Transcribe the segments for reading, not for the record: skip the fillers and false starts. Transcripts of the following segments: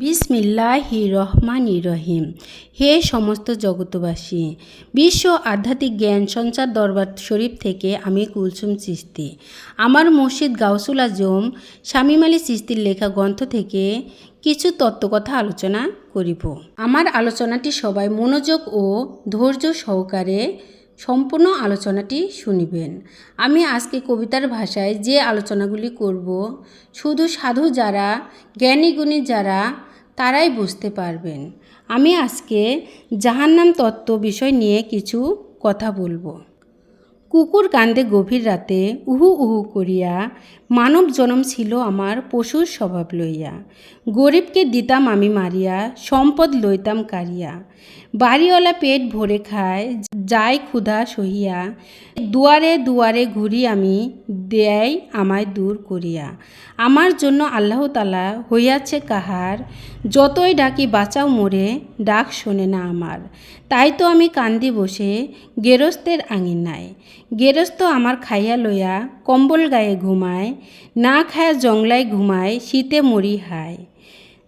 বিসমিল্লাহির রহমানির রহিম। হে সমস্ত জগতবাসী, বিশ্ব আধ্যাত্মিক জ্ঞান সঞ্চার দরবার শরীফ থেকে আমি কুলসুম চিশতি আমার মসজিদ গাউসুল আজম শামীম আলী চিশতির লেখা গ্রন্থ থেকে কিছু তত্ত্বকথা আলোচনা করিব। আমার আলোচনাটি সবাই মনোযোগ ও ধৈর্য সহকারে সম্পূর্ণ আলোচনাটি শুনিবেন। আমি আজকে কবিতার ভাষায় যে আলোচনাগুলি করব, শুধু সাধু যারা, জ্ঞানীগুণী যারা, তারাই বুঝতে পারবেন। আমি আজকে জাহান্নাম তত্ত্ব বিষয় নিয়ে কিছু কথা বলবো। কুকুর কান্দে গভীর রাতে উহু উহু করিয়া, মানব জনম ছিল আমার পশুর স্বভাব লইয়া। গরিবকে দিতাম আমি মারিয়া, সম্পদ লইতাম কারিয়া। বাড়িওয়ালা পেট ভরে খায়, যায় ক্ষুধা সহিয়া। দুয়ারে দুয়ারে ঘুরি আমি, দেয় আমায় দূর করিয়া। আমার জন্য আল্লাহ তাআলা হইয়াছে কাহার, যতই ডাকি বাঁচাও মোরে, ডাক শোনে না আমার। তাই তো আমি কান্দি বসে গেরস্তের আঙিনায়। গেরস্ত আমার খাইয়া লইয়া কম্বল গায়ে ঘুমায়, না খায়া জংলায় ঘুমায়, শীতে মরি হায়।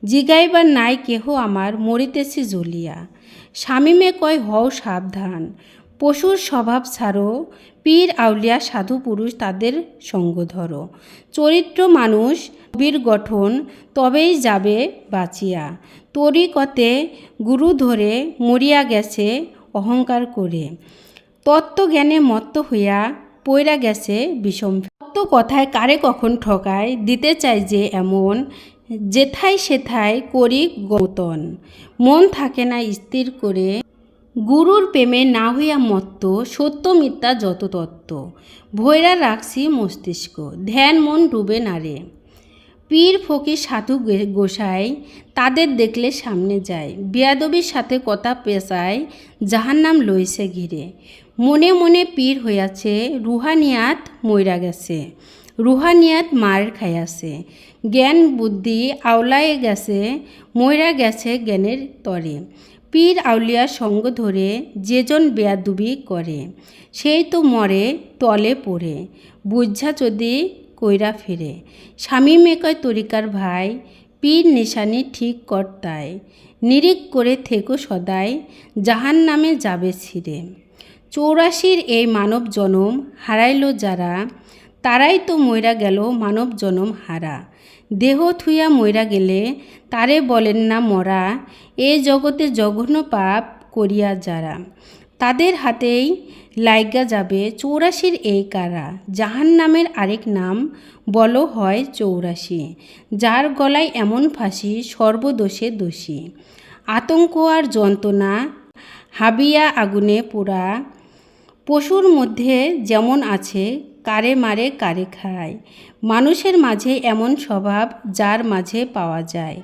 জিগাইবার নাই কেহ আমার, মরিতেছি জ্বলিয়া। শামীমে কয় হও সাবধান, পশুর স্বভাব ছাড়ো, পীর আউলিয়া সাধু পুরুষ তাদের সঙ্গ ধরো। চরিত্র মানুষ বীর গঠন, তবেই যাবে বাঁচিয়া। তরিকতে গুরু ধরে মরিয়া গেছে অহংকার করে। তত্ত্বজ্ঞানে মত্ত হইয়া পইরা গেছে বিষম। তত্ত্ব কথায় কারে কখন ঠকায়, দিতে চাই যে এমন, যেথায় সেথায় করি গতন। মন থাকে না স্থির করে, গুরুর প্রেমে না হইয়া মত্ত, সত্য মিথ্যা যত তত্ত্ব। ভৈরা রাখছি মস্তিষ্ক, ধ্যান মন ডুবে না রে। পীর ফকির সাধু গোসাই, তাদের দেখলে সামনে যায়। বেয়াদবির সাথে কথা পেঁচায়, জাহান্নাম লইছে ঘিরে। মনে মনে পীর হইয়াছে, রুহানিয়াত মইরা গেছে। রুহানিয়াত মার খাইয়াছে। জ্ঞান বুদ্ধি আওলায়ে গেছে, মইরা গেছে জ্ঞানের তরে। পীর আউলিয়ার সঙ্গ ধরে যেজন বেয়াদবি করে, সেই তো মরে তলে পড়ে, বুঝা যদি কইরা ফিরে। শামীমে কয় তরিকার ভাই, পীর নিশানি ঠিক কর তাই। নিরিখ করে থেকো সদাই, জাহান্নামে যাবে ছিঁড়ে। 84 এই মানব জনম হারাইল যারা, তারাই তো মইরা গেল মানব জনম হারা। দেহ থুইয়া মইরা গেলে তারে বলেন না মরা, এ জগতে জঘন্য পাপ করিয়া যারা। তাদের হাতেই লাইগা যাবে 84 এই কারা। জাহান্নামের আরেক নাম বলো হয় 84, যার গলায় এমন ফাঁসি সর্বদোষে দোষী। আতঙ্ক আর যন্ত্রণা হাবিয়া আগুনে পোড়া, পশুর মধ্যে যেমন আছে কারে মারে কারে খায়। মানুষের মাঝে এমন স্বভাব যার মাঝে পাওয়া যায়,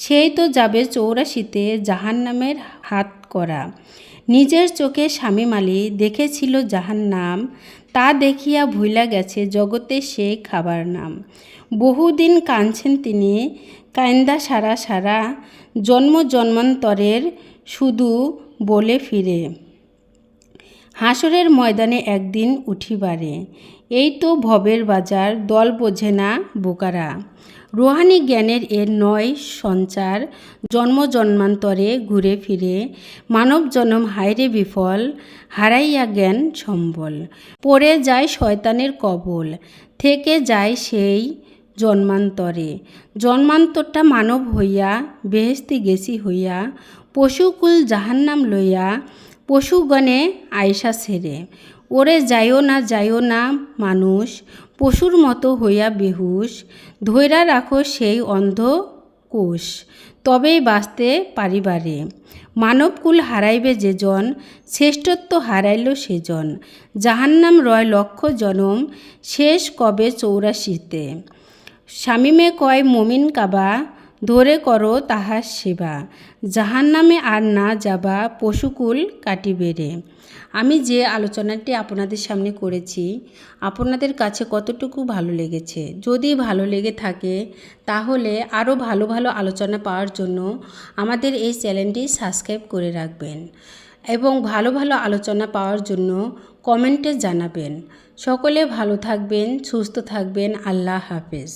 সেই তো যাবে 84তে জাহান্নামের হাত করা। নিজের চোখে শামীম আলী দেখেছিল জাহান্নাম, তা দেখিয়া ভুইলা গেছে জগতে সে খাবার নাম। বহুদিন কাঁদছেন তিনি, কান্দা সারা সারা, জন্ম জন্মান্তরের শুধু বলে ফিরে। হাসরের ময়দানে একদিন উঠিবারে, এই তো ভবের বাজার, দল বোঝে না বোকারা। রুহানি জ্ঞানের এর নয় সঞ্চার, জন্ম জন্মান্তরে ঘুরে ফিরে। মানব জন্ম হায়রে বিফল, হারাইয়া জ্ঞান সম্বল। পড়ে যায় শয়তানের কবল, থেকে যায় সেই জন্মান্তরে। জন্মান্তরটা মানব হইয়া, বেহেস্তি গেছি হইয়া। পশুকুল জাহান্নাম লইয়া, পশুগণে আয়সা ছেড়ে। ওরে যাইও না মানুষ, পশুর মতো হইয়া বেহুশ। ধৈরা রাখো সেই অন্ধ কোষ, তবেই বাঁচতে পারিবারে। মানবকুল হারাইবে যেজন, শ্রেষ্ঠত্ব হারাইল সেজন। জাহান্নাম রয় লক্ষ জনম, শেষ কবে 84তে। শামীমে কয় মমিন কাবা, ধরে করো তাহার সেবা। জাহান্নামে আর না যাবা, পশুকুল কাটিবে রে। আমি যে আলোচনাটি আপনাদের সামনে করেছি, আপনাদের কাছে কতটুকু ভালো লেগেছে? যদি ভালো লেগে থাকে তাহলে আরও ভালো ভালো আলোচনা পাওয়ার জন্য আমাদের এই চ্যানেলটি সাবস্ক্রাইব করে রাখবেন এবং ভালো ভালো আলোচনা পাওয়ার জন্য কমেন্টে জানাবেন। সকলে ভালো থাকবেন, সুস্থ থাকবেন। আল্লাহ হাফেজ।